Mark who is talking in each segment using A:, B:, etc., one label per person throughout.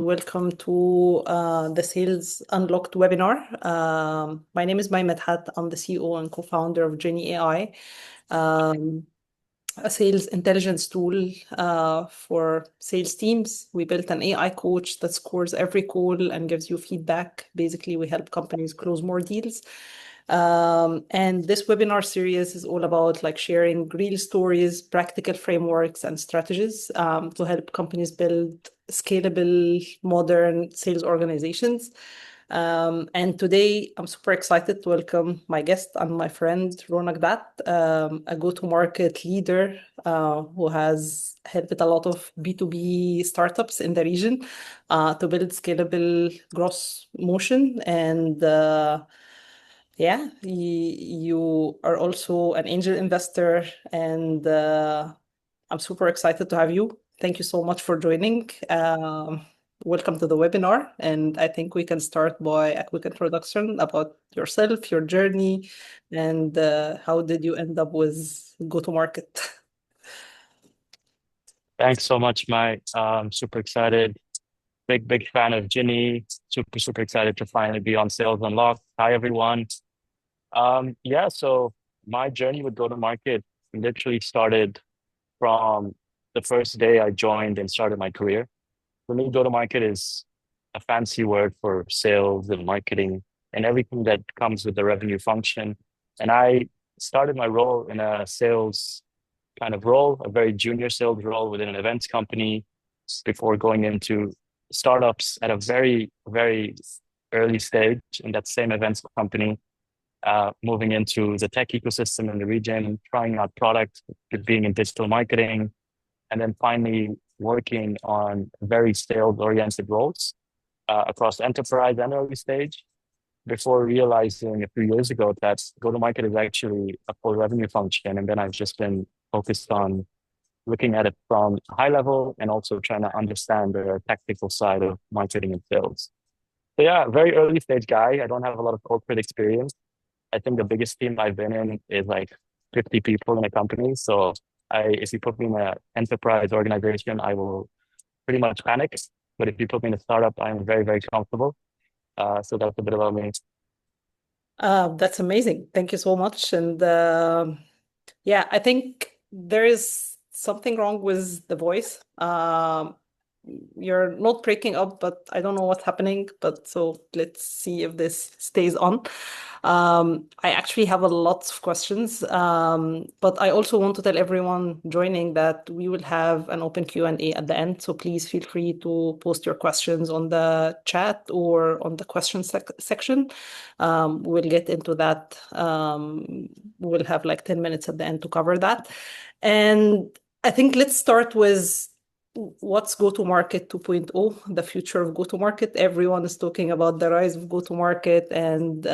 A: Welcome to the Sales Unlocked webinar. My name is Medhat. I'm the CEO and co-founder of Ginni AI, um, a sales intelligence tool for sales teams. We built an AI coach that scores every call and gives you feedback. Basically, we help companies close more deals. And this webinar series is all about like sharing real stories, practical frameworks, and strategies to help companies build scalable, modern sales organizations. And today, I'm super excited to welcome my guest and my friend, Raunak Datt, a go-to-market leader who has helped a lot of B2B startups in the region to build scalable gross motion. And yeah, you are also an angel investor, and I'm super excited to have you. Thank you so much for joining. Welcome to the webinar, and I think we can start by a quick introduction about yourself, your journey, and how did you end up with go-to-market?
B: Thanks so much, Mike. Super excited. Big fan of Ginny. Super excited to finally be on Sales Unlocked. Hi, everyone. So my journey with go-to-market literally started from the first day I joined and started my career. For me, go-to-market is a fancy word for sales and marketing and everything that comes with the revenue function. And I started my role in a sales kind of role, a very junior sales role within an events company before going into startups at a very early stage in that same events company, moving into the tech ecosystem in the region, trying out product, being in digital marketing, and then finally working on very sales oriented roles across enterprise and early stage before realizing a few years ago that go to market is actually a full revenue function. And then I've just been focused on looking at it from a high level and also trying to understand the technical side of marketing and sales. So yeah, very early stage guy. I don't have a lot of corporate experience. I think the biggest team I've been in is like 50 people in a company. So if you put me in an enterprise organization, I will pretty much panic. But if you put me in a startup, I'm very comfortable. So that's a bit about me.
A: That's amazing. Thank you so much. And yeah, I think there is something wrong with the voice. You're not breaking up, but I don't know what's happening. But so let's see if this stays on. I actually have a lot of questions, but I also want to tell everyone joining that we will have an open Q&A at the end. So please feel free to post your questions on the chat or on the question section. We'll get into that. We'll have like 10 minutes at the end to cover that. And I think let's start with what's go-to-market 2.0, the future of go-to-market. Everyone is talking about the rise of go-to-market and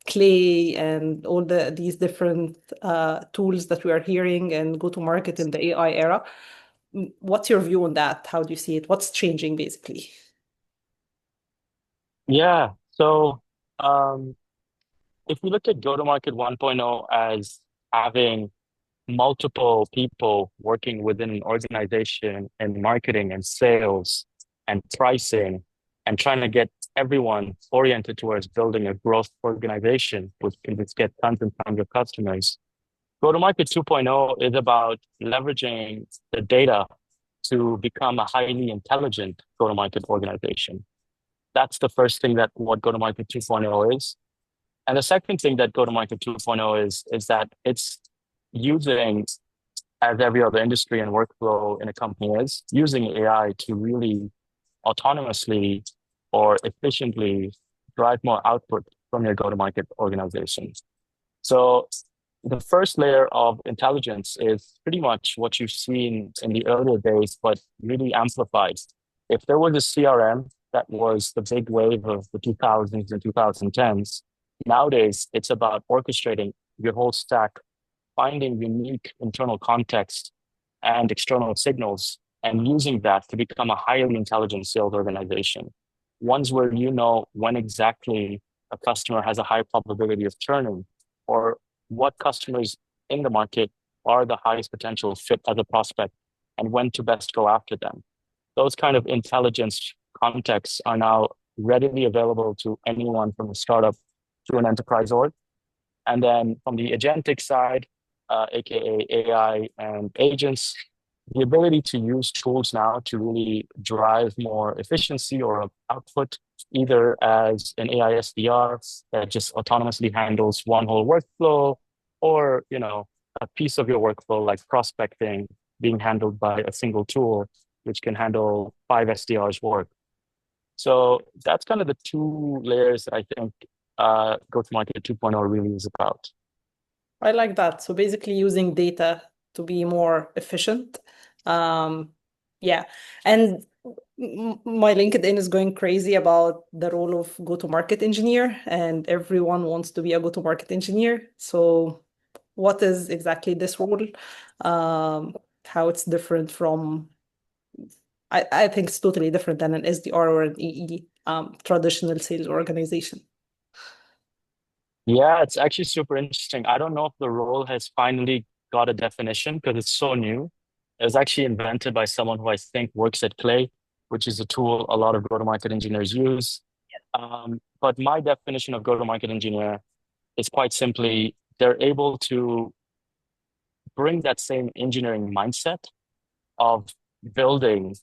A: Clay and all these different tools that we are hearing and go-to-market in the AI era. What's your view on that? How do you see it? What's changing basically?
B: Yeah. So um, if you look at go-to-market 1.0 as having multiple people working within an organization and marketing and sales and pricing and trying to get everyone oriented towards building a growth organization, which can just get tons and tons of customers. Go-to-market 2.0 is about leveraging the data to become a highly intelligent go-to-market organization. That's the first thing that what go-to-market 2.0 is. And the second thing that go-to-market 2.0 is that it's using, as every other industry and workflow in a company is, using AI to really autonomously or efficiently drive more output from your go-to-market organization. So the first layer of intelligence is pretty much what you've seen in the earlier days, but really amplified. If there was a CRM that was the big wave of the 2000s and 2010s, nowadays it's about orchestrating your whole stack, finding unique internal context and external signals and using that to become a highly intelligent sales organization. Ones where you know when exactly a customer has a high probability of churning or what customers in the market are the highest potential fit as a prospect and when to best go after them. Those kind of intelligence contexts are now readily available to anyone from a startup to an enterprise org. And then from the agentic side, aka AI and agents, the ability to use tools now to really drive more efficiency or output, either as an AI SDR that just autonomously handles one whole workflow, or a piece of your workflow like prospecting being handled by a single tool, which can handle five SDRs work. So that's kind of the two layers that I think go-to-market 2.0 really is about.
A: I like that. So basically using data to be more efficient. Um, yeah. And my LinkedIn is going crazy about the role of go-to-market engineer, and everyone wants to be a go-to-market engineer. So what is exactly this role? How it's different from, I think it's totally different than an SDR or an EE, traditional sales organization.
B: Yeah, it's actually super interesting. I don't know if the role has finally got a definition because it's so new. It was actually invented by someone who I think works at Clay, which is a tool a lot of go-to-market engineers use. But my definition of go-to-market engineer is quite simply they're able to bring that same engineering mindset of building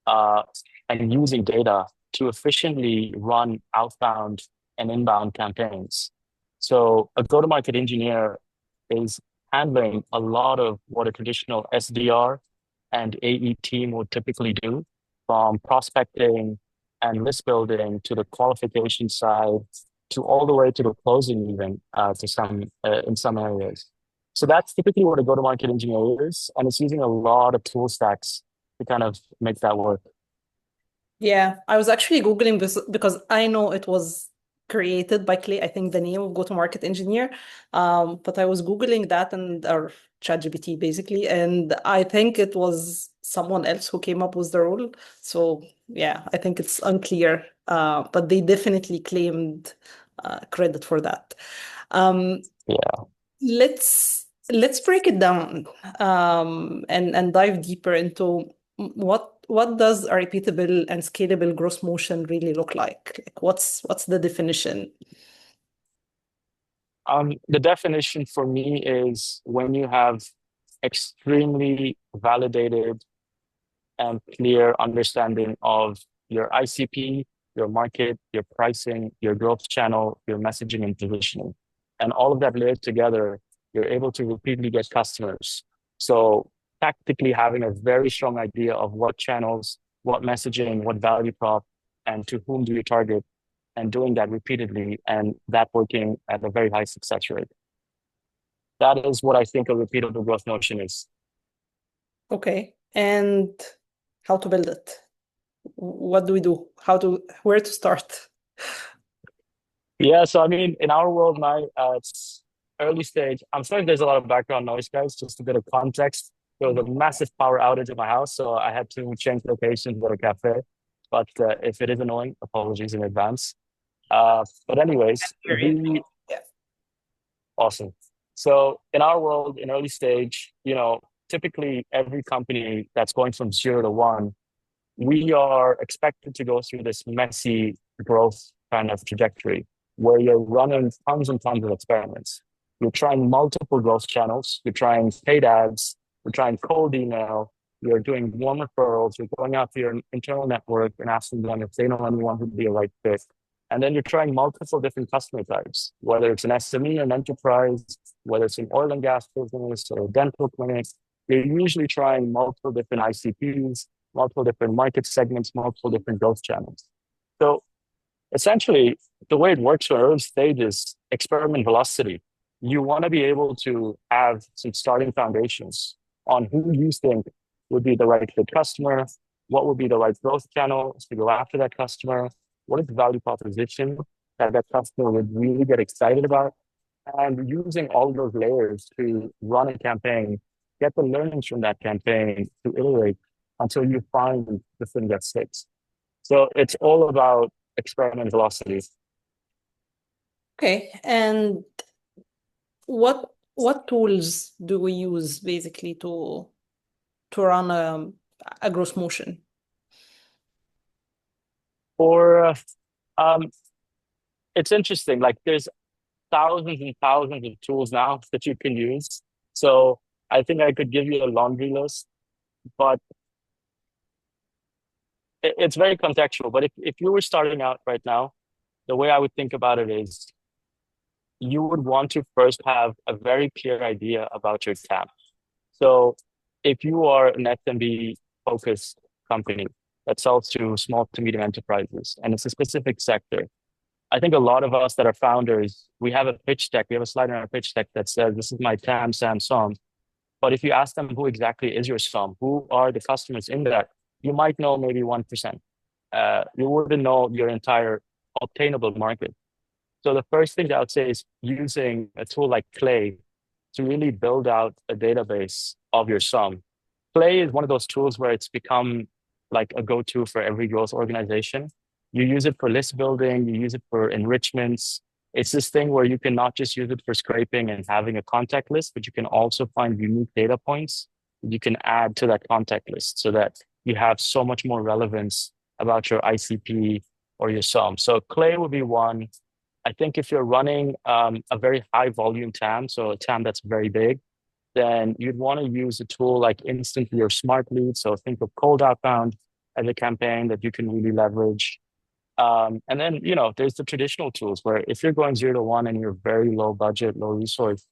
B: uh, and using data to efficiently run outbound and inbound campaigns. So a go-to-market engineer is handling a lot of what a traditional SDR and AE team would typically do, from prospecting and list building to the qualification side to all the way to the closing even to some in some areas. So that's typically what a go-to-market engineer is, and it's using a lot of tool stacks to kind of make that work.
A: Yeah, I was actually Googling this because I know it was created by Clay, I think the name of go-to-market engineer. But I was Googling that and or ChatGPT basically, and I think it was someone else who came up with the role. So yeah, I think it's unclear. But they definitely claimed credit for that. Um,
B: Yeah.
A: let's break it down and dive deeper into what does a repeatable and scalable growth motion really look like? Like what's the definition?
B: The definition for me is when you have extremely validated and clear understanding of your ICP, your market, your pricing, your growth channel, your messaging and positioning. And all of that layered together, you're able to repeatedly get customers. So tactically having a very strong idea of what channels, what messaging, what value prop, and to whom do you target, and doing that repeatedly and that working at a very high success rate. That is what I think a repeatable growth motion is.
A: Okay. And how to build it? What do we do? Where to start?
B: Yeah, so I mean, in our world now, it's early stage. I'm sorry if there's a lot of background noise, guys. Just a bit of context. There was a massive power outage at my house, so I had to change locations at a cafe. But if it is annoying, apologies in advance. But anyways,
A: Your intro.
B: the
A: Yeah.
B: awesome. So in our world, in early stage, typically every company that's going from 0 to 1, we are expected to go through this messy growth kind of trajectory where you're running tons and tons of experiments. You're trying multiple growth channels. You're trying paid ads. You're trying cold email. You're doing warm referrals. You're going out to your internal network and asking them if they know anyone who'd be a right fit. And then you're trying multiple different customer types, whether it's an SME, an enterprise, whether it's an oil and gas business or a dental clinic. You're usually trying multiple different ICPs, multiple different market segments, multiple different growth channels. So essentially, the way it works for early stage is experiment velocity. You want to be able to have some starting foundations on who you think would be the right fit customer, what would be the right growth channels to go after that customer, what is the value proposition that that customer would really get excited about, and using all those layers to run a campaign, get the learnings from that campaign to iterate until you find the thing that sticks. So it's all about experiment velocity.
A: Okay. And what tools do we use basically to run a growth motion?
B: Or um, it's interesting. Like there's thousands and thousands of tools now that you can use. So I think I could give you a laundry list, but it's very contextual. But if you were starting out right now, the way I would think about it is you would want to first have a very clear idea about your TAM. So if you are an SMB focused company that sells to small to medium enterprises and it's a specific sector, I think a lot of us that are founders, we have a pitch deck, we have a slide in our pitch deck that says, this is my TAM, SAM, SOM. But if you ask them who exactly is your SOM, who are the customers in that, you might know maybe 1%. You wouldn't know your entire obtainable market. So the first thing that I would say is using a tool like Clay to really build out a database of your SOM. Clay is one of those tools where it's become like a go-to for every growth organization. You use it for list building, you use it for enrichments. It's this thing where you can not just use it for scraping and having a contact list, but you can also find unique data points you can add to that contact list so that you have so much more relevance about your ICP or your SOM. So Clay would be one. I think if you're running a very high volume TAM, so a TAM that's very big, then you'd want to use a tool like Instantly or Smart Lead. So think of cold outbound as a campaign that you can really leverage. And then, there's the traditional tools where if you're going 0 to 1 and you're very low budget, low resource,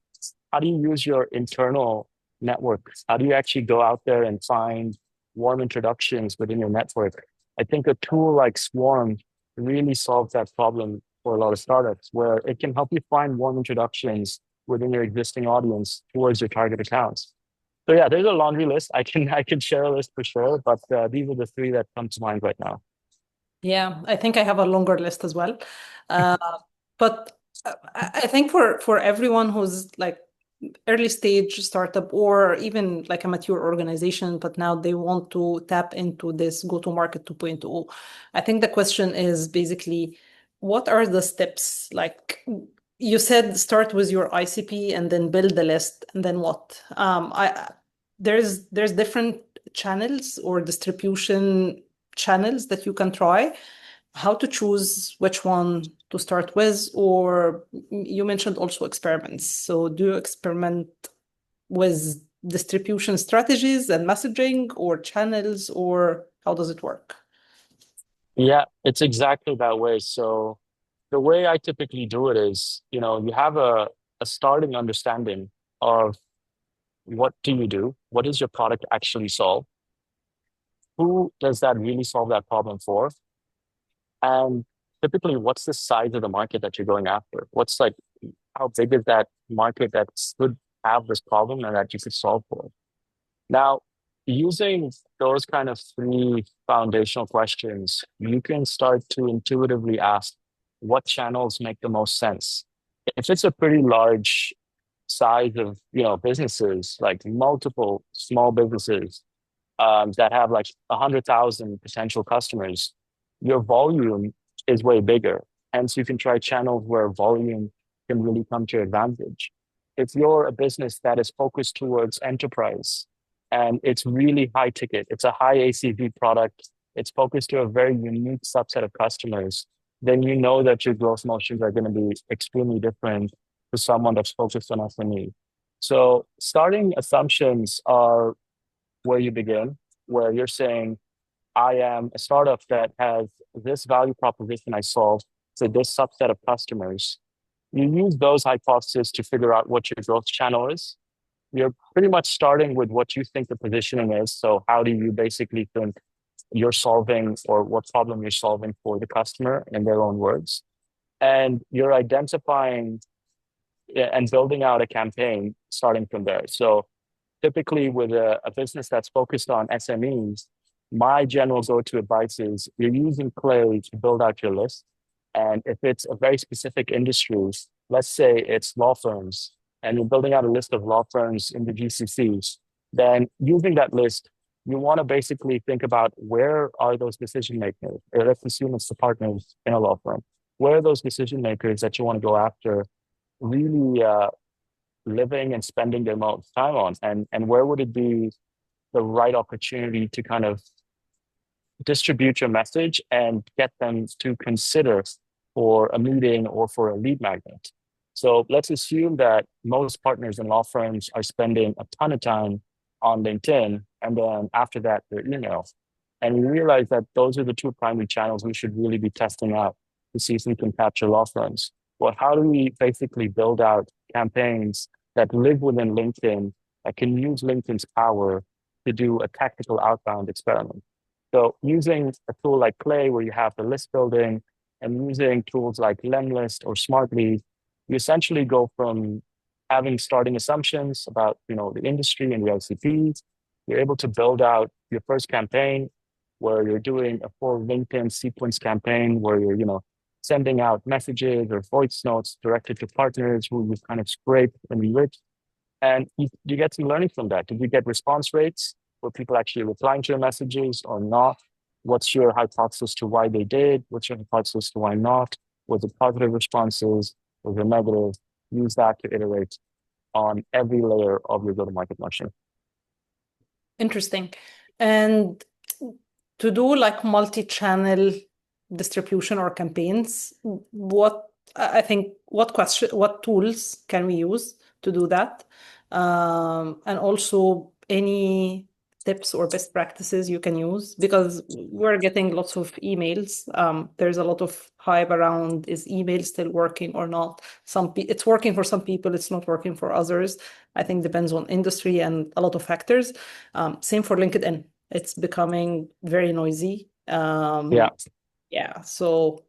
B: how do you use your internal network? How do you actually go out there and find warm introductions within your network? I think a tool like Swarm really solves that problem for a lot of startups where it can help you find warm introductions within your existing audience towards your target accounts. So yeah, there's a laundry list. I can share a list for sure, but these are the three that come to mind right now.
A: Yeah, I think I have a longer list as well. Uh, but I think for everyone who's like early stage startup or even like a mature organization, but now they want to tap into this go-to-market 2.0. I think the question is basically, what are the steps? Like you said, start with your ICP and then build the list, and then what? There's different channels or distribution channels that you can try. How to choose which one to start with, or you mentioned also experiments. So do you experiment with distribution strategies and messaging or channels, or how does it work?
B: Yeah, it's exactly that way. So the way I typically do it is, you have a starting understanding of what do you do? What does your product actually solve? Who does that really solve that problem for? And typically, what's the size of the market that you're going after? What's like, how big is that market that could have this problem and that you could solve for? Now, using those kind of three foundational questions, you can start to intuitively ask what channels make the most sense. If it's a pretty large size of, businesses, like multiple small businesses, that have like 100,000 potential customers, your volume is way bigger. Hence, you can try channels where volume can really come to your advantage. If you're a business that is focused towards enterprise and it's really high ticket, it's a high ACV product, it's focused to a very unique subset of customers, then you know that your growth motions are going to be extremely different to someone that's focused on SME. So starting assumptions are where you begin, where you're saying, I am a startup that has this value proposition I solve to this subset of customers. You use those hypotheses to figure out what your growth channel is. You're pretty much starting with what you think the positioning is. So, how do you basically think you're solving or what problem you're solving for the customer in their own words? And you're identifying and building out a campaign starting from there. So, typically with a business that's focused on SMEs, my general go-to advice is you're using Clay to build out your list. And if it's a very specific industry, let's say it's law firms, and you're building out a list of law firms in the GCCs, then using that list, you want to basically think about where are those decision makers, or let's assume it's the partners in a law firm. Where are those decision makers that you want to go after really living and spending their most time on, and where would it be the right opportunity to kind of distribute your message and get them to consider for a meeting or for a lead magnet. So let's assume that most partners and law firms are spending a ton of time on LinkedIn, and then after that, their email. And we realize that those are the two primary channels we should really be testing out to see if we can capture law firms. Well, how do we basically build out campaigns that live within LinkedIn, that can use LinkedIn's power to do a tactical outbound experiment? So using a tool like Clay, where you have the list building, and using tools like Lemlist or Smartly, you essentially go from having starting assumptions about the industry and the ICPs. You're able to build out your first campaign where you're doing a full LinkedIn sequence campaign where you're sending out messages or voice notes directed to partners who you've kind of scraped and enriched. And you get some learning from that. Did you get response rates? Were people actually replying to your messages or not? What's your hypothesis to why they did? What's your hypothesis to why not? Was it positive responses? Was it negative? Use that to iterate on every layer of your go-to-market motion.
A: Interesting. And to do like multi-channel distribution or campaigns, what tools can we use to do that? And also any tips or best practices you can use, because we're getting lots of emails. There's a lot of hype around, is email still working or not? It's working for some people, it's not working for others. I think depends on industry and a lot of factors. Same for LinkedIn. It's becoming very noisy.
B: Yeah.
A: Yeah. So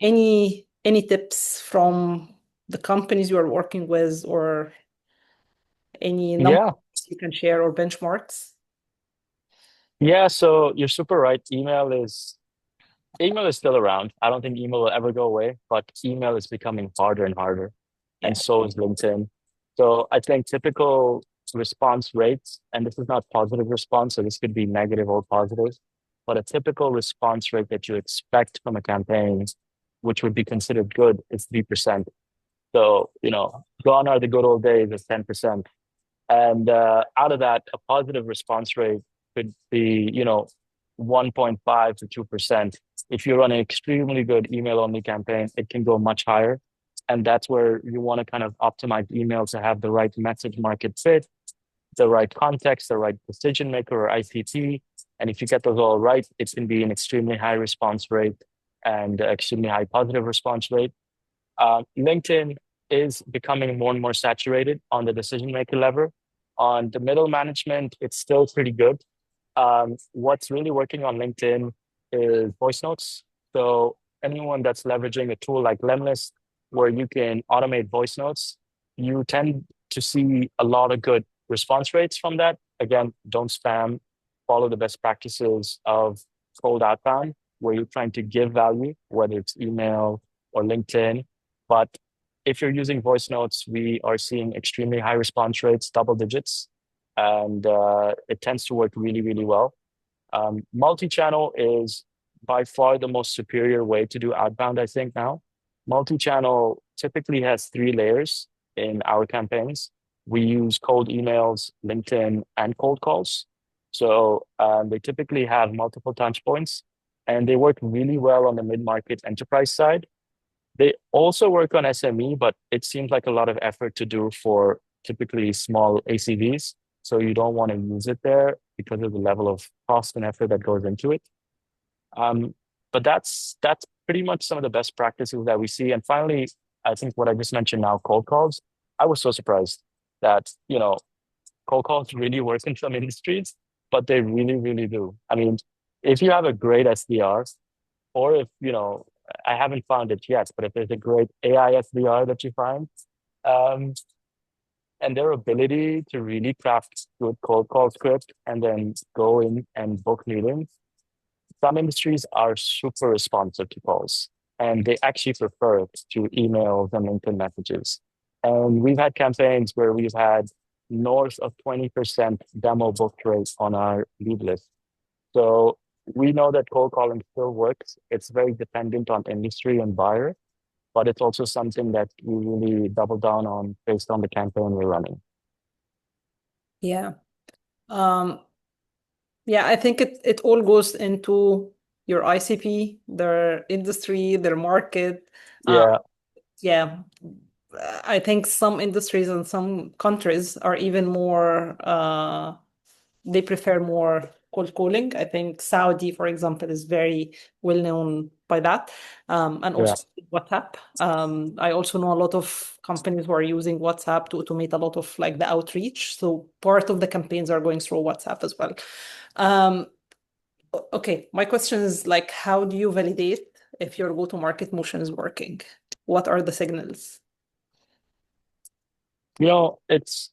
A: any tips from the companies you are working with, or any numbers
B: Yeah.
A: you can share or benchmarks?
B: Yeah. So you're super right. Email is still around. I don't think email will ever go away, but email is becoming harder and harder. And
A: Yeah.
B: so is LinkedIn. So I think typical response rates, and this is not positive response, so this could be negative or positive, but a typical response rate that you expect from a campaign, which would be considered good, is 3%. So, gone are the good old days of 10%. And out of that, a positive response rate could be, 1.5 to 2%. If you run an extremely good email only campaign, it can go much higher. And that's where you want to kind of optimize emails to have the right message market fit, the right context, the right decision maker or ICT. And if you get those all right, it can be an extremely high response rate and extremely high positive response rate. LinkedIn is becoming more and more saturated on the decision maker level. On the middle management, it's still pretty good. What's really working on LinkedIn is voice notes. So anyone that's leveraging a tool like Lemlist, where you can automate voice notes, you tend to see a lot of good response rates from that. Again, don't spam, follow the best practices of cold outbound, where you're trying to give value, whether it's email or LinkedIn. But if you're using voice notes, we are seeing extremely high response rates, double digits, and it tends to work really, really well. Multi-channel is by far the most superior way to do outbound, I think now. Multi-channel typically has 3 layers in our campaigns. We use cold emails, LinkedIn, and cold calls. So they typically have multiple touch points, and they work really well on the mid-market enterprise side. They also work on SME, but it seems like a lot of effort to do for typically small ACVs. So you don't want to use it there because of the level of cost and effort that goes into it. But that's pretty much some of the best practices that we see. And finally, I think what I just mentioned now, cold calls. I was so surprised that cold calls really work in some industries, but they really, really do. I mean, if you have a great SDR, or if I haven't found it yet, but if there's a great AI SDR that you find, um, and their ability to really craft good cold call script and then go in and book meetings. Some industries are super responsive to calls, and they actually prefer it to emails and LinkedIn messages. And we've had campaigns where we've had north of 20% demo book rate on our lead list. So we know that cold calling still works. It's very dependent on industry and buyer, but it's also something that we really double down on based on the campaign we're running.
A: Yeah. Um, Yeah, I think it all goes into your ICP, their industry, their market. Uh,
B: Yeah,
A: yeah, I think some industries and some countries are even more, they prefer more cold calling. I think Saudi, for example, is very well known by that. And
B: yeah.
A: also WhatsApp. I also know a lot of companies who are using WhatsApp to automate a lot of like the outreach. So part of the campaigns are going through WhatsApp as well. Um, okay, my question is like, how do you validate if your go-to-market motion is working? What are the signals?
B: It's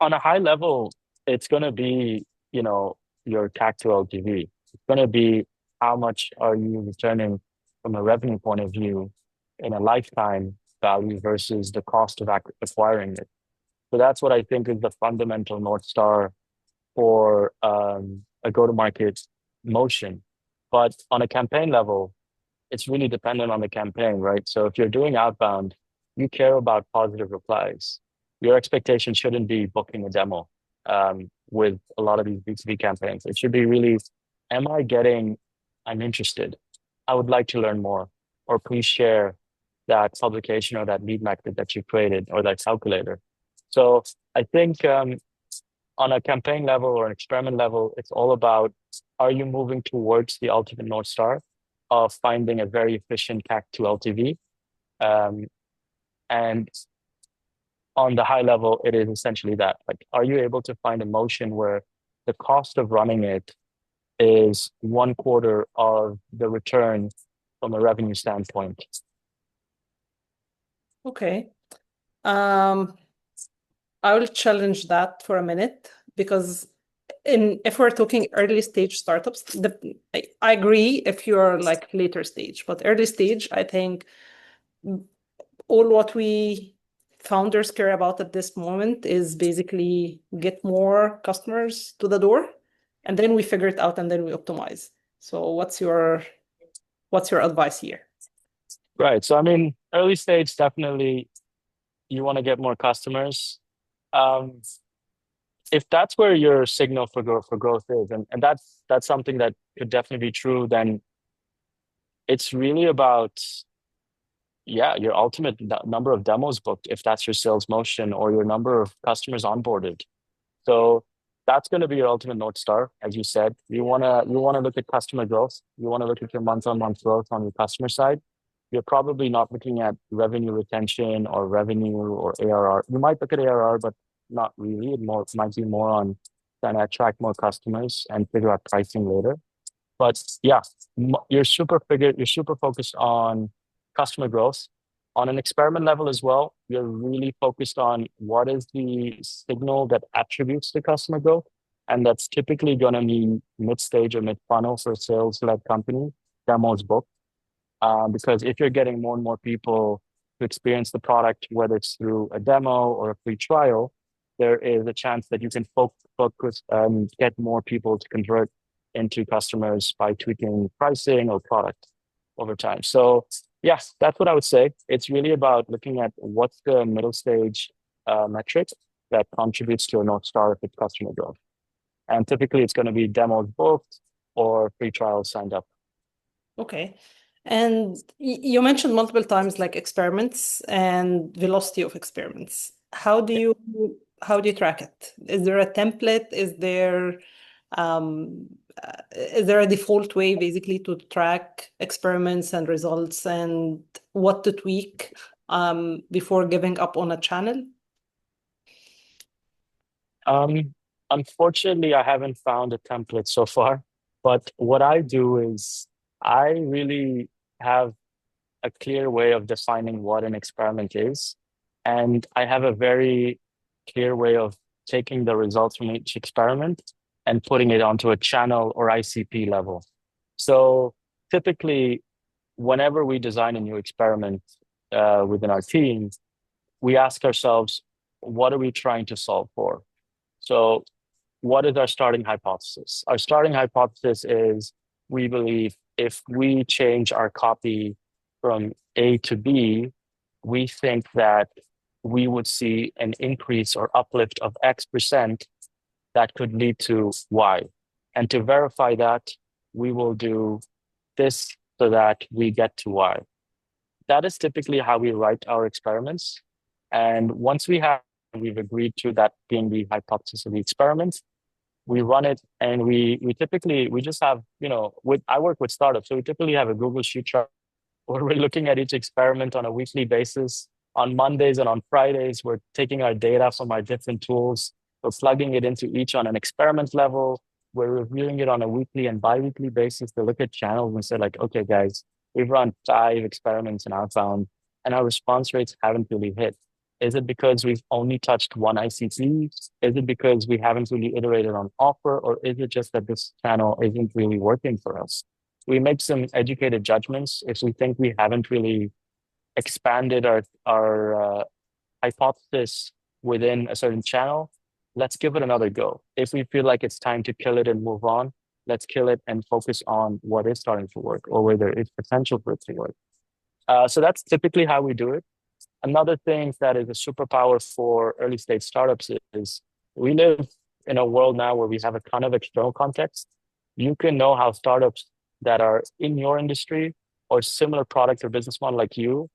B: on a high level, it's going to be, your CAC to LTV. It's going to be how much are you returning from a revenue point of view in a lifetime value versus the cost of acquiring it. So that's what I think is the fundamental North Star for a go-to-market motion. But on a campaign level, it's really dependent on the campaign, right? So if you're doing outbound, you care about positive replies. Your expectation shouldn't be booking a demo with a lot of these B2B campaigns. It should be really, am I getting, I'm interested. I would like to learn more. Or please share that publication or that lead magnet that you created or that calculator. So I think on a campaign level or an experiment level, it's all about, are you moving towards the ultimate North Star of finding a very efficient CAC to LTV? Um, and on the high level, it is essentially that. Like, are you able to find a motion where the cost of running it is one quarter of the return from a revenue standpoint?
A: Okay. Um, I will challenge that for a minute because if we're talking early stage startups, I agree if you're like later stage, but early stage, I think all what we founders care about at this moment is basically get more customers to the door, and then we figure it out and then we optimize. So what's your advice here?
B: Right. So, I mean, early stage, definitely you want to get more customers. Um, if that's where your signal for growth is, and that's something that could definitely be true, then it's really about, yeah, your ultimate number of demos booked, if that's your sales motion, or your number of customers onboarded. So that's going to be your ultimate North Star. As you said, you wanna look at customer growth. You want to look at your month-on-month growth on your customer side. You're probably not looking at revenue retention or revenue or ARR. You might look at ARR, but not really. It might be more on trying to attract more customers and figure out pricing later. But yeah, you're super focused on customer growth. On an experiment level as well, you're really focused on what is the signal that attributes the customer growth. And that's typically going to be mid-stage or mid-funnel for a sales-led company, demos booked. Because if you're getting more and more people to experience the product, whether it's through a demo or a free trial, there is a chance that you can focus get more people to convert into customers by tweaking pricing or product over time. So yes, that's what I would say. It's really about looking at what's the middle stage metric that contributes to a North Star if it's customer growth. And typically it's going to be demos booked or free trials signed up.
A: Okay. And you mentioned multiple times like experiments and velocity of experiments. How do you track it? Is there a template? Is there a default way basically to track experiments and results and what to tweak before giving up on a channel?
B: Um, Unfortunately, I haven't found a template so far, but what I do is I really have a clear way of defining what an experiment is. And I have a very clear way of taking the results from each experiment and putting it onto a channel or ICP level. So typically, whenever we design a new experiment within our team, we ask ourselves, what are we trying to solve for? So what is our starting hypothesis? Our starting hypothesis is we believe if we change our copy from A to B, we think that we would see an increase or uplift of X percent that could lead to Y. And to verify that, we will do this so that we get to Y. That is typically how we write our experiments. And once we've agreed to that being the hypothesis of the experiment, we run it and we typically we just have, with I work with startups, so we typically have a Google Sheet where we're looking at each experiment on a weekly basis. On Mondays and on Fridays, we're taking our data from our different tools, we're plugging it into each on an experiment level. We're reviewing it on a weekly and bi-weekly basis to look at channels and say, like, okay, guys, we've run 5 experiments in outbound and our response rates haven't really hit. Is it because we've only touched one ICP? Is it because we haven't really iterated on offer? Or is it just that this channel isn't really working for us? We make some educated judgments. If we think we haven't really expanded our hypothesis within a certain channel, let's give it another go. If we feel like it's time to kill it and move on, let's kill it and focus on what is starting to work or where there is potential for it to work. So that's typically how we do it. Another thing that is a superpower for early stage startups is we live in a world now where we have a ton of external context. You can know how startups that are in your industry or similar product or business model like you,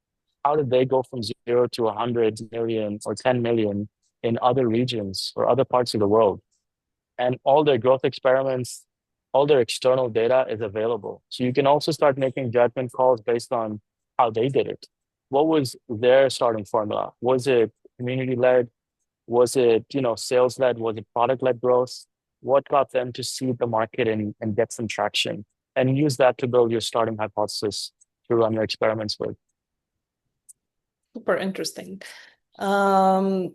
B: how did they go from 0 to 100 million or 10 million in other regions or other parts of the world? And all their growth experiments, all their external data is available. So you can also start making judgment calls based on how they did it. What was their starting formula? Was it community led? Was it, sales led? Was it product led growth? What got them to seed the market and get some traction? And use that to build your starting hypothesis to run your experiments with.
A: Super interesting. Um,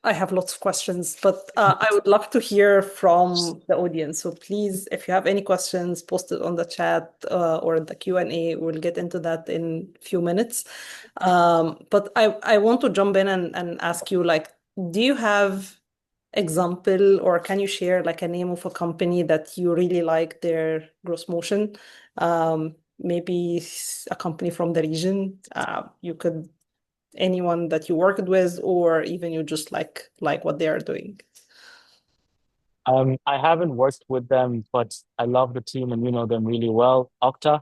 A: I have lots of questions, but I would love to hear from the audience. So please, if you have any questions, post it on the chat or the Q&A. We'll get into that in a few minutes. But I want to jump in and ask you, like, do you have example or can you share like a name of a company that you really like their gross motion? Maybe a company from the region. You could anyone that you worked with or even you just like what they are doing.
B: I haven't worked with them, but I love the team and you know them really well. Okta,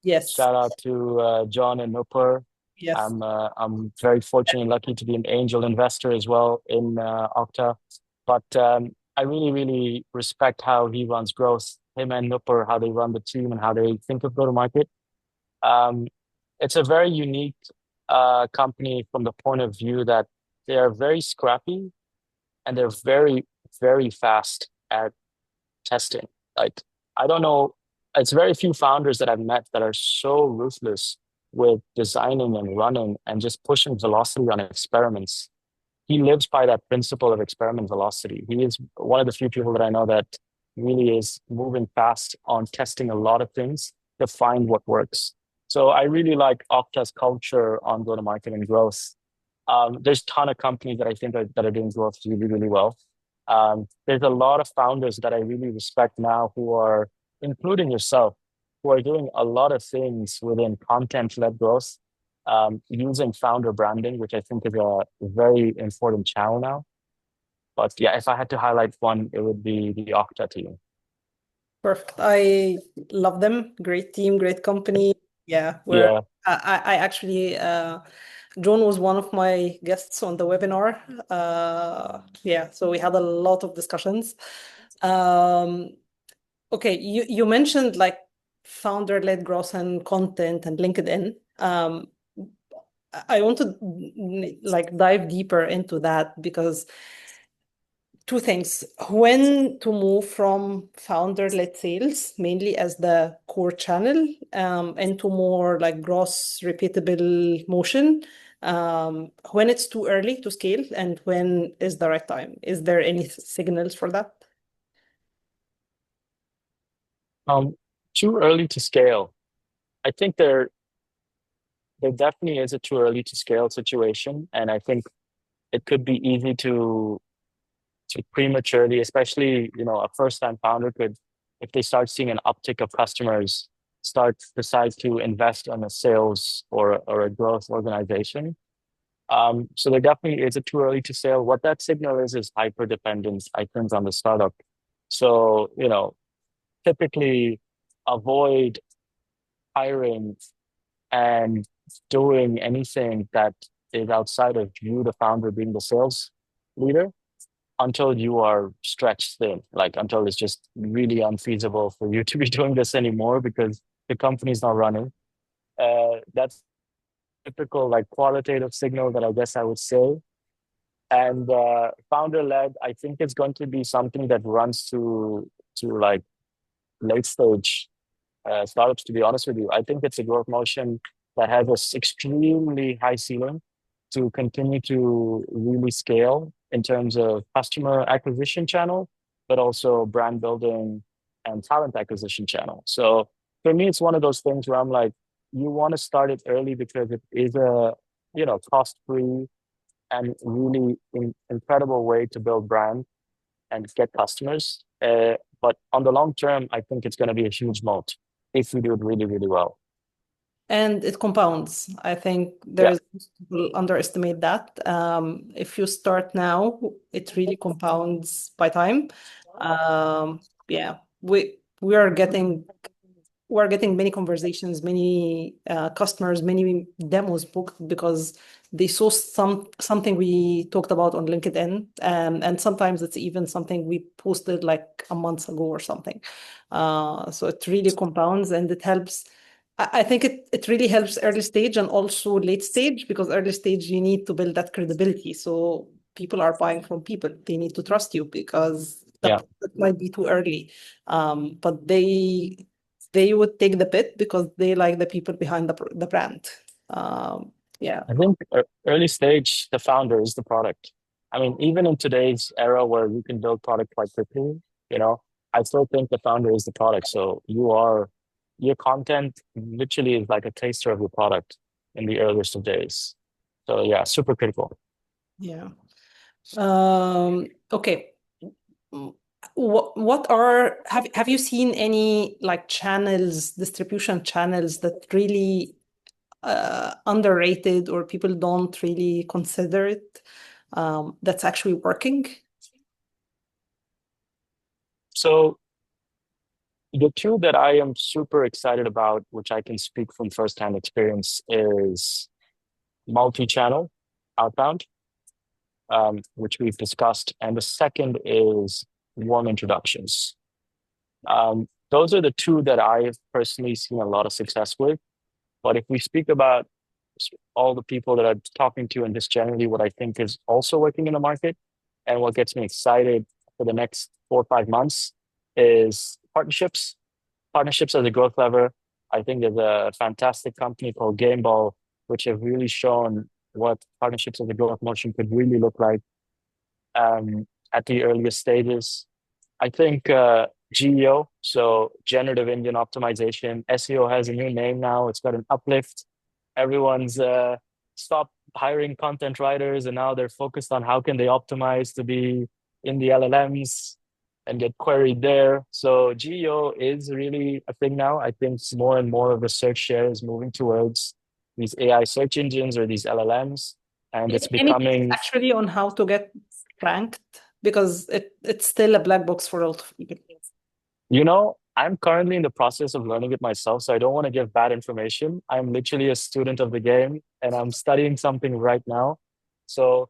A: Yes.
B: shout out to John and Nupur.
A: Yes.
B: I'm very fortunate and lucky to be an angel investor as well in Okta. But I really, really respect how he runs growth, him and Nupur, how they run the team and how they think of go-to-market. Um, it's a very unique company from the point of view that they are very scrappy and they're very, very fast at testing. Like, I don't know, it's very few founders that I've met that are so ruthless with designing and running and just pushing velocity on experiments. He lives by that principle of experiment velocity. He is one of the few people that I know that really is moving fast on testing a lot of things to find what works. So I really like Okta's culture on go-to-market and growth. There's a ton of companies that I think that are doing growth really, really well. There's a lot of founders that I really respect now who are, including yourself, who are doing a lot of things within content-led growth, using founder branding, which I think is a very important channel now. But yeah, if I had to highlight one, it would be the Okta team.
A: Perfect. I love them. Great team, great company. Yeah, we're
B: Yeah.
A: I actually John was one of my guests on the webinar. Yeah, so we had a lot of discussions. Um, okay, you mentioned like founder-led growth and content and LinkedIn. I want to like dive deeper into that because two things. When to move from founder-led sales, mainly as the core channel, into more like gross repeatable motion. When it's too early to scale and when is the right time? Is there any signals for that?
B: Um, Too early to scale. I think there definitely is a too early to scale situation, and I think it could be easy to prematurely, especially, a first-time founder could, if they start seeing an uptick of customers, decide to invest on a sales or a growth organization. So there definitely is a too early to sell. What that signal is hyper dependence, I think, on the startup. So, typically avoid hiring and doing anything that is outside of you, the founder, being the sales leader until you are stretched thin, like until it's just really unfeasible for you to be doing this anymore because the company's not running. That's typical like qualitative signal that I guess I would say. And founder led, I think it's going to be something that runs to like late stage startups, to be honest with you. I think it's a growth motion that has a extremely high ceiling to continue to really scale in terms of customer acquisition channel, but also brand building and talent acquisition channel. So for me, it's one of those things where I'm like, you want to start it early because it is a, cost free and really incredible way to build brand and get customers. But on the long term, I think it's going to be a huge moat if we do it really, really well.
A: And it compounds. I think
B: Yeah,
A: there's people underestimate that. If you start now, it really compounds by time. Yeah, we're getting many conversations, many customers, many demos booked because they saw something we talked about on LinkedIn, and sometimes it's even something we posted like a month ago or something. So it really compounds and it helps. I think it really helps early stage and also late stage because early stage you need to build that credibility. So people are buying from people. They need to trust you because the
B: yeah.
A: product might be too early. But they would take the bit because they like the people behind the brand. Um, yeah,
B: I think early stage, the founder is the product. I mean, even in today's era where you can build product quite quickly, you know, I still think the founder is the product. So your content literally is like a taster of your product in the earliest of days. So yeah, super critical.
A: yeah. Okay. What are have you seen any like channels, distribution channels that really underrated or people don't really consider it that's actually working?
B: So the two that I am super excited about, which I can speak from firsthand experience, is multi-channel outbound, which we've discussed, and the second is warm introductions. Those are the two that I've personally seen a lot of success with. But if we speak about all the people that I'm talking to and just generally what I think is also working in the market and what gets me excited for the next 4 or 5 months is partnerships. Partnerships as a growth lever. I think there's a fantastic company called Gameball, which have really shown what partnerships as a growth motion could really look like at the earliest stages. I think GEO, so generative engine optimization, SEO has a new name now. It's got an uplift. Everyone's stopped hiring content writers and now they're focused on how can they optimize to be in the LLMs and get queried there. So GEO is really a thing now. I think more and more of the search share is moving towards these AI search engines or these LLMs, and it's
A: Any tips
B: becoming.
A: actually on how to get ranked? Because it's still a black box for a lot of people.
B: I'm currently in the process of learning it myself, so I don't want to give bad information. I'm literally a student of the game and I'm studying something right now. So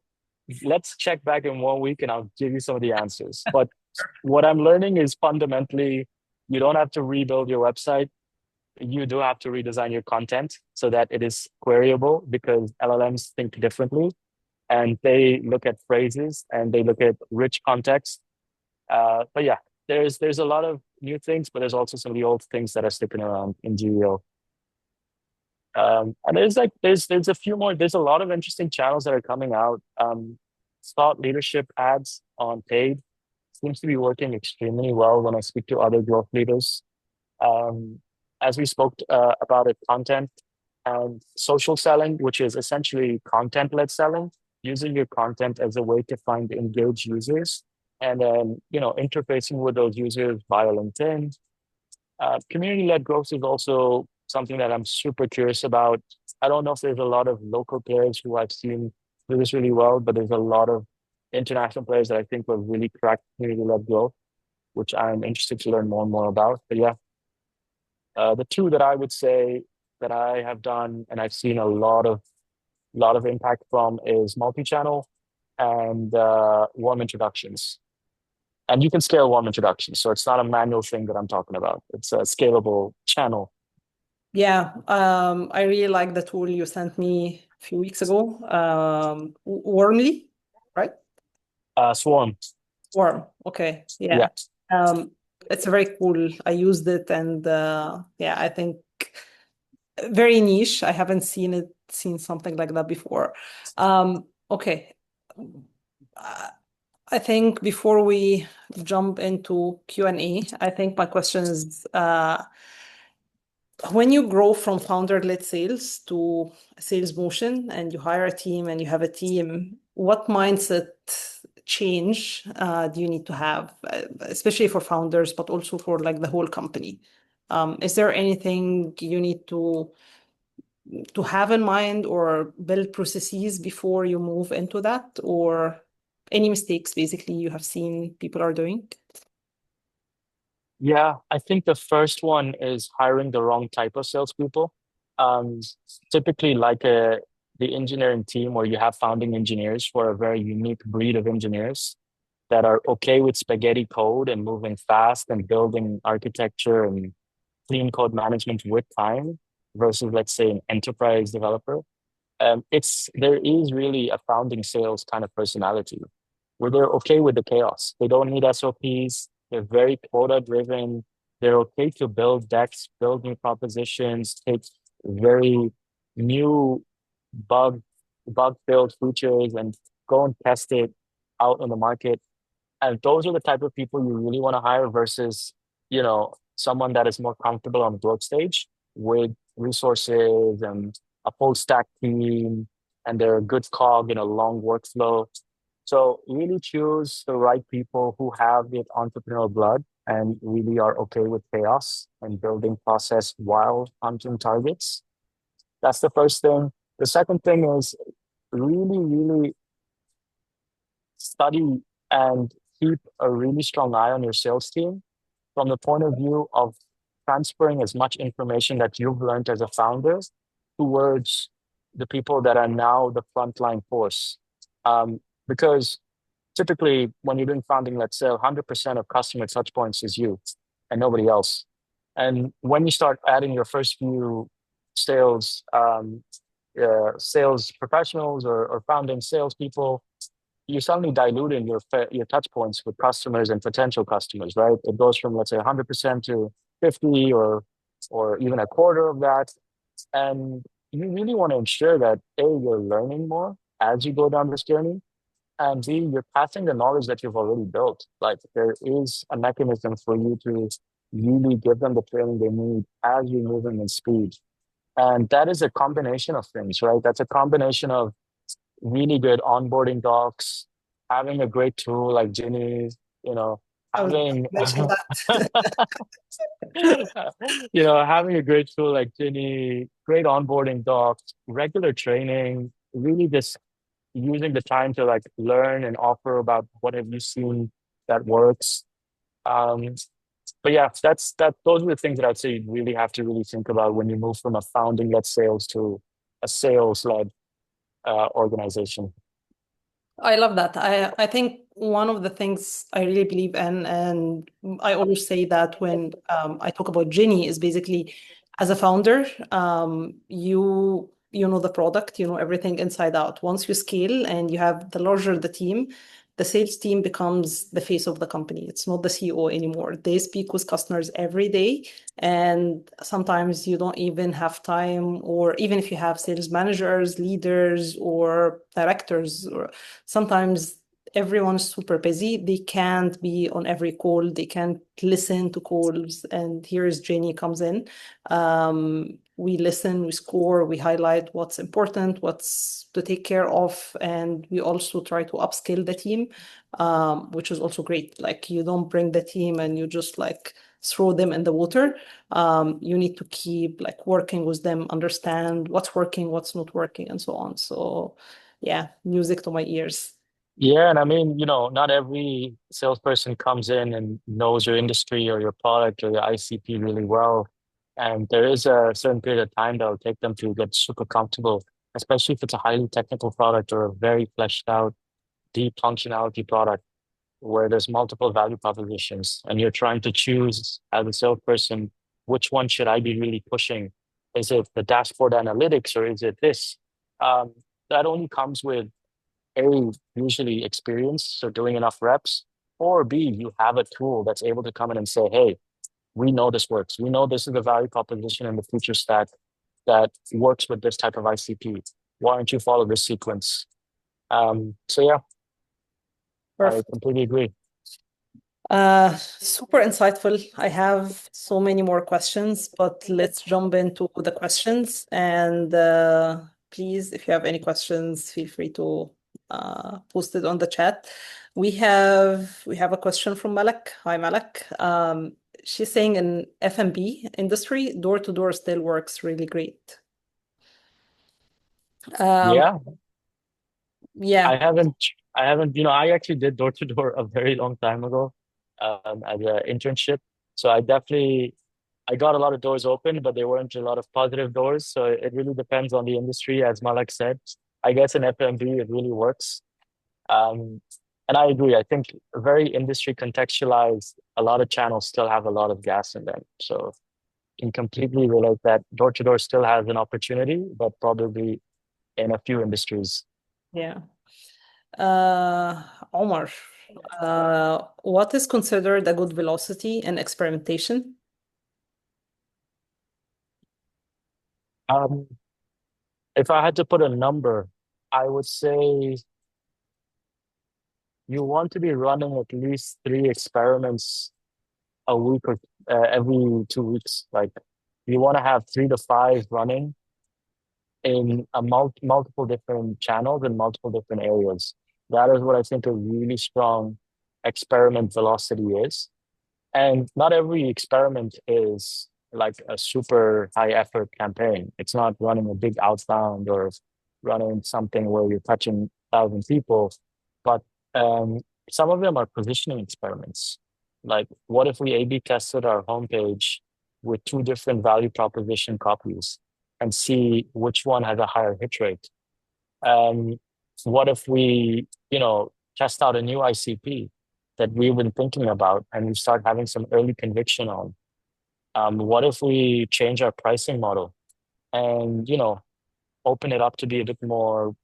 B: let's check back in 1 week and I'll give you some of the answers. But what I'm learning is fundamentally, you don't have to rebuild your website. You do have to redesign your content so that it is queryable because LLMs think differently and they look at phrases and they look at rich context. But yeah, there's a lot of new things, but there's also some of the old things that are sticking around in GEO. And there's a few more. There's a lot of interesting channels that are coming out. Thought leadership ads on paid seems to be working extremely well when I speak to other growth leaders. Um, as we spoke about it, content and social selling, which is essentially content-led selling, using your content as a way to find engaged users, and then interfacing with those users via LinkedIn. Community-led growth is also something that I'm super curious about. I don't know if there's a lot of local players who I've seen do this really well, but there's a lot of international players that I think will really crack community-led growth, which I'm interested to learn more and more about. But yeah, the two that I would say that I have done and I've seen a lot of impact from is multi-channel and warm introductions. And you can scale warm introductions, so it's not a manual thing that I'm talking about. It's a scalable channel.
A: Yeah, I really like the tool you sent me a few weeks ago. Warmly, right?
B: Swarm.
A: Warm. Okay.
B: Yeah.
A: Yeah. Um, it's very cool. I used it and yeah, I think very niche. I haven't seen something like that before. Okay. Uh, I think before we jump into Q&A, I think my question is when you grow from founder-led sales to a sales motion and you hire a team and you have a team, what mindset change do you need to have, especially for founders, but also for like the whole company? Is there anything you need to have in mind or build processes before you move into that, or any mistakes basically you have seen people are doing?
B: Yeah, I think the first one is hiring the wrong type of salespeople. Um, Typically, the engineering team, where you have founding engineers for a very unique breed of engineers that are okay with spaghetti code and moving fast and building architecture and clean code management with time versus, let's say, an enterprise developer. It's there is really a founding sales kind of personality where they're okay with the chaos. They don't need SOPs. They're very quota driven. They're okay to build decks, build new propositions, take very new bug bug filled features and go and test it out in the market. And those are the type of people you really want to hire versus, someone that is more comfortable on the growth stage with resources and a full stack team, and they're a good cog in a long workflow. So really choose the right people who have the entrepreneurial blood and really are okay with chaos and building process while hunting targets. That's the first thing. The second thing is really, really study and keep a really strong eye on your sales team from the point of view of transferring as much information that you've learned as a founder towards the people that are now the frontline force. Because typically, when you're doing founding, let's say 100% of customer touch points is you and nobody else. And when you start adding your first few sales, sales professionals or founding salespeople, you're suddenly diluting your touch points with customers and potential customers, right? It goes from, let's say, 100% to 50 or even a quarter of that. And you really want to ensure that A, you're learning more as you go down this journey, and B, you're passing the knowledge that you've already built. Like there is a mechanism for you to really give them the training they need as you're moving in speed. And that is a combination of things, right? That's a combination of really good onboarding docs, having a great tool like Ginni, you know,
A: I was
B: having
A: mention that.
B: having a great tool like Ginni, great onboarding docs, regular training, really just using the time to like learn and offer about what have you seen that works. Um, but yeah, those are the things that I'd say you really have to really think about when you move from a founding led sales to a sales led organization.
A: I love that. I think one of the things I really believe in, and I always say that when I talk about Ginny, is basically as a founder, you know the product, you know everything inside out. Once you scale and you have the larger the team, the sales team becomes the face of the company. It's not the CEO anymore. They speak with customers every day, and sometimes you don't even have time, or even if you have sales managers, leaders, or directors, or sometimes everyone's super busy. They can't be on every call. They can't listen to calls. And here's Jenny comes in. We listen, we score, we highlight what's important, what's to take care of, and we also try to upskill the team, which is also great. Like you don't bring the team and you just like throw them in the water. You need to keep like working with them, understand what's working, what's not working, and so on. So Yeah, music to my ears.
B: Yeah, and I mean, not every salesperson comes in and knows your industry or your product or your ICP really well. And there is a certain period of time that will take them to get super comfortable, especially if it's a highly technical product or a very fleshed out, deep functionality product where there's multiple value propositions and you're trying to choose as a salesperson, which one should I be really pushing? Is it the dashboard analytics or is it this? Um, that only comes with A, usually experience, so doing enough reps, or B, you have a tool that's able to come in and say, hey, we know this works. We know this is the value proposition and the feature stack that works with this type of ICP. Why don't you follow this sequence? So yeah, I
A: Perfect.
B: completely agree.
A: Super insightful. I have so many more questions, but let's jump into the questions. And please, if you have any questions, feel free to post it on the chat. We have a question from Malak. Hi, Malak. She's saying in F&B industry, door to door still works really great. Um,
B: Yeah, I
A: yeah,
B: haven't, I haven't, I actually did door to door a very long time ago, as an internship. So I got a lot of doors open, but there weren't a lot of positive doors. So it really depends on the industry, as Malak said. I guess in F&B, it really works. Um, and I agree. I think very industry contextualized, a lot of channels still have a lot of gas in them. So can completely relate that door to door still has an opportunity, but probably in a few industries.
A: yeah. Omar, what is considered a good velocity in experimentation?
B: Um, if I had to put a number, I would say you want to be running at least 3 experiments a week or every 2 weeks. Like you want to have 3 to 5 running in a multiple different channels and multiple different areas. That is what I think a really strong experiment velocity is. And not every experiment is like a super high effort campaign. It's not running a big outbound or running something where you're touching 1,000 people, but um, some of them are positioning experiments. Like, what if we A/B tested our homepage with 2 different value proposition copies and see which one has a higher hit rate? Um, what if we, test out a new ICP that we've been thinking about and we start having some early conviction on? What if we change our pricing model and, open it up to be a bit more,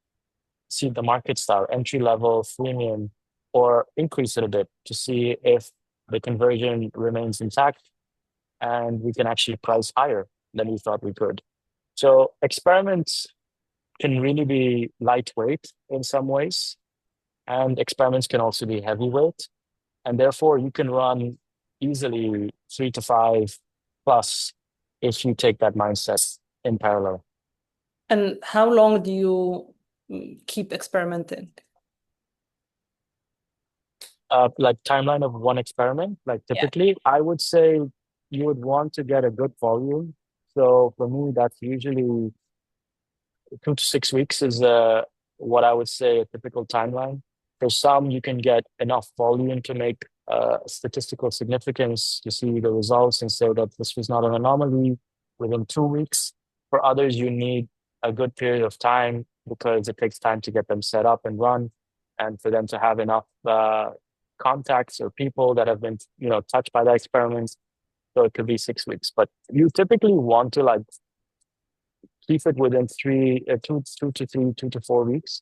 B: see the market style, entry level, freemium, or increase it a bit to see if the conversion remains intact and we can actually price higher than we thought we could. So experiments can really be lightweight in some ways, and experiments can also be heavyweight. And therefore, you can run easily 3 to 5 plus if you take that mindset in parallel.
A: And how long do you keep experimenting?
B: Like timeline of one experiment, like
A: Yeah.
B: typically, I would say you would want to get a good volume. So for me, that's usually 2 to 6 weeks is what I would say a typical timeline. For some, you can get enough volume to make statistical significance to see the results and say that this was not an anomaly within 2 weeks. For others, you need a good period of time because it takes time to get them set up and run, and for them to have enough contacts or people that have been, touched by that experiment. So it could be 6 weeks, but you typically want to like keep it within 2 to 4 weeks,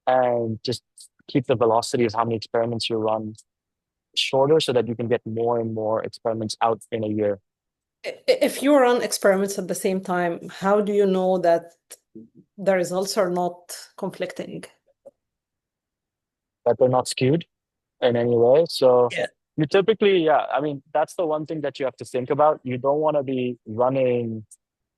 B: and just keep the velocity of how many experiments you run shorter so that you can get more and more experiments out in a year,
A: If you run experiments at the same time, how do you know that the results are not conflicting?
B: that they're not skewed in any way. So
A: Yeah.
B: you typically, yeah, I mean, that's the one thing that you have to think about. You don't want to be running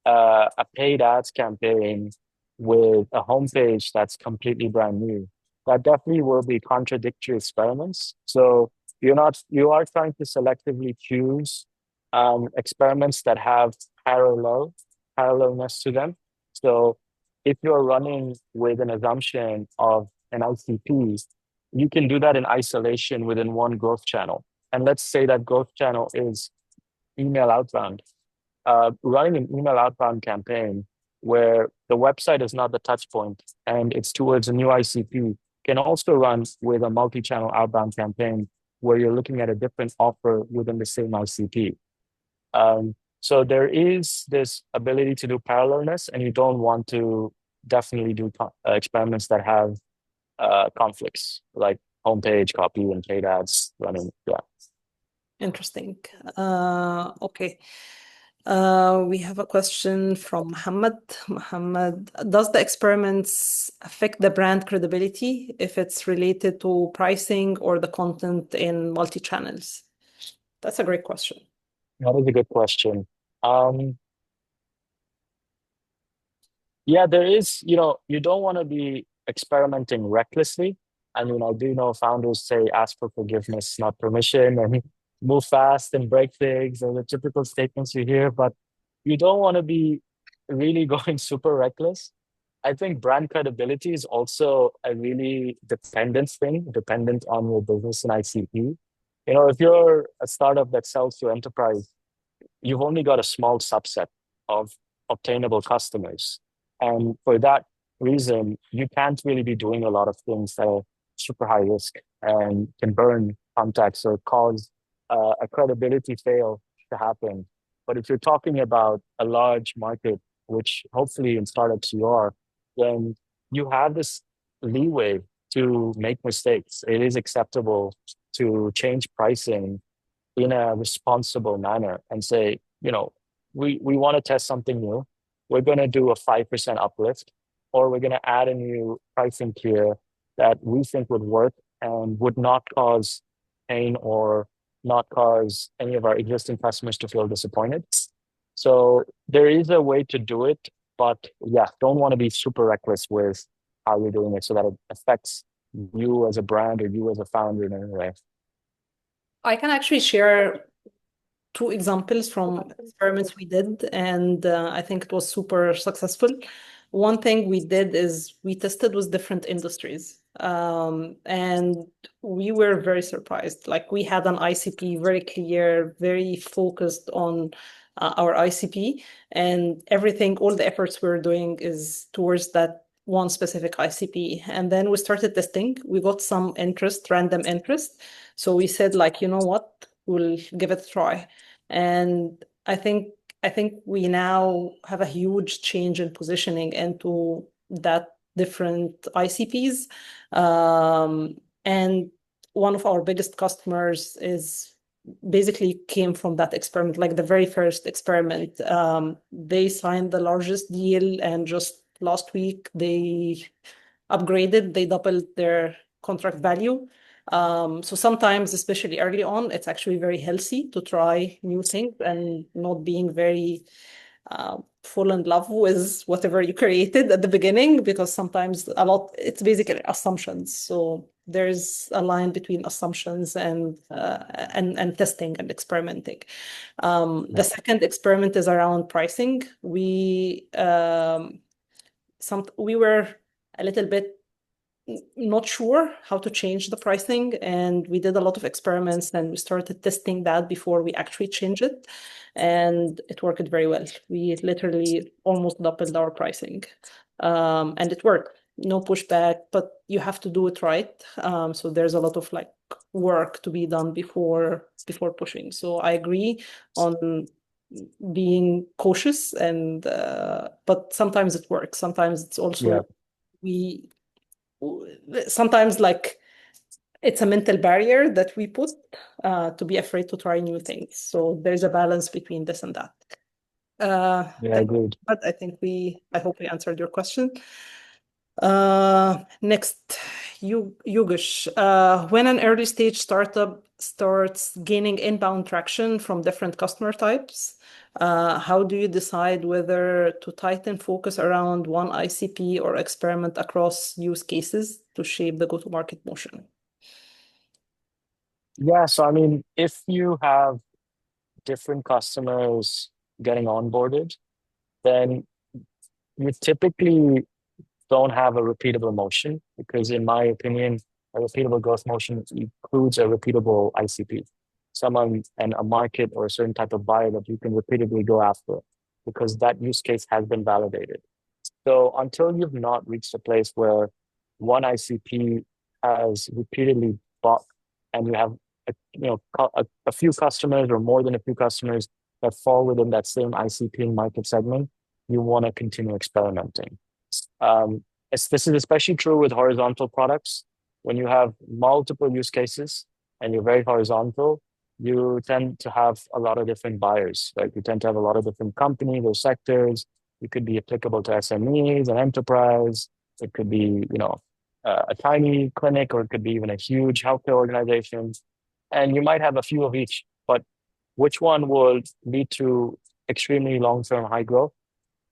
B: a paid ads campaign with a homepage that's completely brand new. That definitely will be contradictory experiments. So you are trying to selectively choose experiments that have parallelness to them. So if you're running with an assumption of an ICP, you can do that in isolation within one growth channel. And let's say that growth channel is email outbound. Running an email outbound campaign where the website is not the touch point and it's towards a new ICP can also run with a multi-channel outbound campaign where you're looking at a different offer within the same ICP. So there is this ability to do parallelness, and you don't want to definitely do experiments that have conflicts, like homepage copy and paid ads running. Yeah.
A: Interesting. Okay. We have a question from Muhammad. Muhammad, does the experiments affect the brand credibility if it's related to pricing or the content in multi-channels? That's a great question.
B: That is a good question. Um, Yeah, there is, you don't want to be experimenting recklessly. I mean, I do know founders say ask for forgiveness, not permission, and move fast and break things, and the typical statements you hear, but you don't want to be really going super reckless. I think brand credibility is also a really dependent thing, dependent on your business and ICP. If you're a startup that sells to enterprise, you've only got a small subset of obtainable customers. And for that reason, you can't really be doing a lot of things that are super high risk and can burn contacts or cause a credibility fail to happen. But if you're talking about a large market, which hopefully in startups you are, then you have this leeway to make mistakes. It is acceptable to change pricing in a responsible manner and say, we want to test something new. We're going to do a 5% uplift, or we're going to add a new pricing tier that we think would work and would not cause pain or not cause any of our existing customers to feel disappointed. So there is a way to do it, but yeah, don't want to be super reckless with how you're doing it so that it affects you as a brand or you as a founder in any way.
A: I can actually share two examples from experiments we did, and I think it was super successful. One thing we did is we tested with different industries, and we were very surprised. Like we had an ICP very clear, very focused on our ICP, and everything, all the efforts we're doing is towards that one specific ICP. And then we started testing. We got some interest, random interest. So we said, like, you know what? We'll give it a try. And I think we now have a huge change in positioning into that different ICPs. And one of our biggest customers is basically came from that experiment, like the very first experiment. They signed the largest deal, and just last week they upgraded, they doubled their contract value. So sometimes, especially early on, it's actually very healthy to try new things and not being very fall in love with whatever you created at the beginning, because sometimes it's basically assumptions. So there's a line between assumptions and testing and experimenting. The second experiment is around pricing. We were a little bit not sure how to change the pricing, and we did a lot of experiments, and we started testing that before we actually changed it, and it worked very well. We literally almost doubled our pricing, and it worked. No pushback, but you have to do it right. So there's a lot of like work to be done before pushing. So I agree on being cautious, and but sometimes it works. Sometimes it's
B: Yeah.
A: also we sometimes like it's a mental barrier that we put to be afraid to try new things. So there's a balance between this and that.
B: Yeah,
A: Thank you.
B: agreed.
A: But I hope we answered your question. Next, Yogesh. When an early stage startup starts gaining inbound traction from different customer types, how do you decide whether to tighten focus around one ICP or experiment across use cases to shape the go-to-market motion?
B: Yeah, so I mean, if you have different customers getting onboarded, then you typically don't have a repeatable motion because, in my opinion, a repeatable growth motion includes a repeatable ICP, someone and a market or a certain type of buyer that you can repeatedly go after because that use case has been validated. So until you've not reached a place where one ICP has repeatedly bought and you have a few customers or more than a few customers that fall within that same ICP market segment, you want to continue experimenting. This is especially true with horizontal products. When you have multiple use cases and you're very horizontal, you tend to have a lot of different buyers, right? You tend to have a lot of different companies or sectors. It could be applicable to SMEs and enterprise. It could be, a tiny clinic, or it could be even a huge healthcare organization. And you might have a few of each, but which one will lead to extremely long-term high growth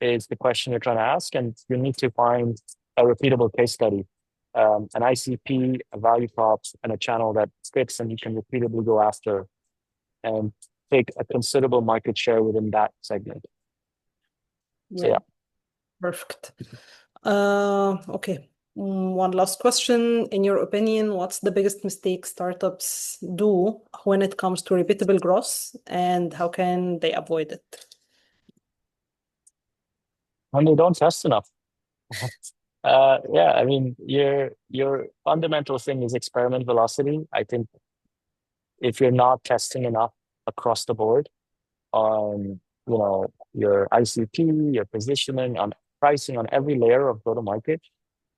B: is the question you're trying to ask. And you need to find a repeatable case study, an ICP, a value prop, and a channel that fits and you can repeatedly go after and take a considerable market share within that segment. So
A: Yeah, perfect. Okay. One last question. In your opinion, what's the biggest mistake startups do when it comes to repeatable growth, and how can they avoid it?
B: and they don't test enough. Yeah, I mean, your fundamental thing is experiment velocity. I think if you're not testing enough across the board on, your ICP, your positioning, on pricing, on every layer of go-to-market,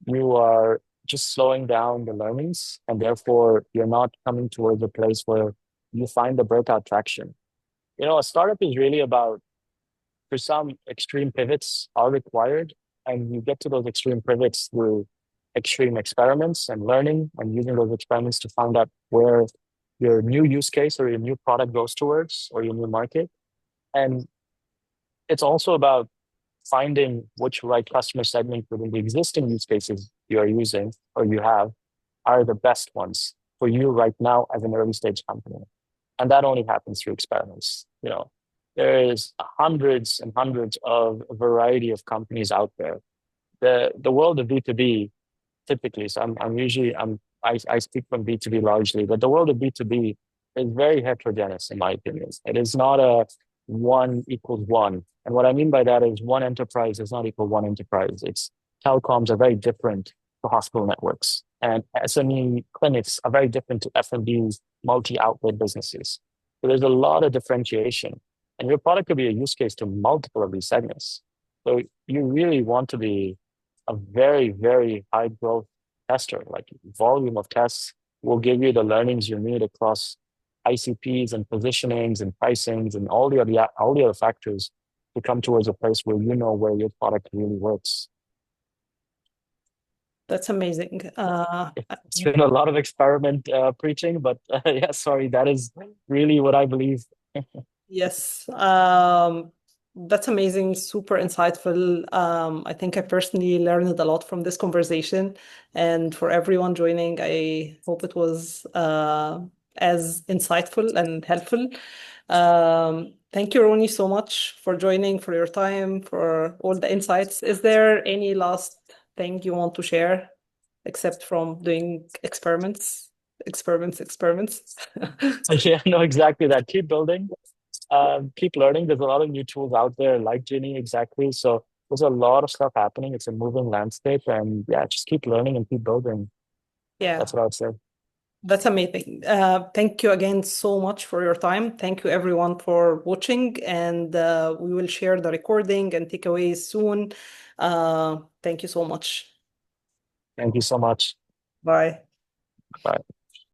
B: you are just slowing down the learnings, and therefore you're not coming towards a place where you find the breakout traction. A startup is really about, for some, extreme pivots are required, and you get to those extreme pivots through extreme experiments and learning and using those experiments to find out where your new use case or your new product goes towards or your new market. And it's also about finding which right customer segment within the existing use cases you are using or you have are the best ones for you right now as an early stage company. And that only happens through experiments. There is hundreds and hundreds of variety of companies out there. The world of B2B typically, so I speak from B2B largely, but the world of B2B is very heterogeneous in my opinion. It is not a one equals one. And what I mean by that is one enterprise does not equal one enterprise. It's telecoms are very different to hospital networks, and SME clinics are very different to F&B's multi-outlet businesses. So there's a lot of differentiation, and your product could be a use case to multiple of these segments. So you really want to be a very, very high growth tester. Like, volume of tests will give you the learnings you need across ICPs and positionings and pricings and all the other factors to come towards a place where you know where your product really works.
A: That's amazing.
B: It's been a lot of experiment preaching, but yeah, sorry, that is really what I believe.
A: Yes, that's amazing, super insightful. I think I personally learned a lot from this conversation, and for everyone joining, I hope it was as insightful and helpful. Thank you, Roni, so much for joining, for your time, for all the insights. Is there any last thing you want to share, except from doing experiments?
B: Yeah, no, exactly that. Keep building, keep learning. There's a lot of new tools out there like Ginni, exactly. So there's a lot of stuff happening. It's a moving landscape, and yeah, just keep learning and keep building.
A: Yeah.
B: That's what I would say.
A: That's amazing. Thank you again so much for your time. Thank you everyone for watching, and we will share the recording and takeaways soon. Thank you so much.
B: Thank you so much.
A: Bye.
B: Bye.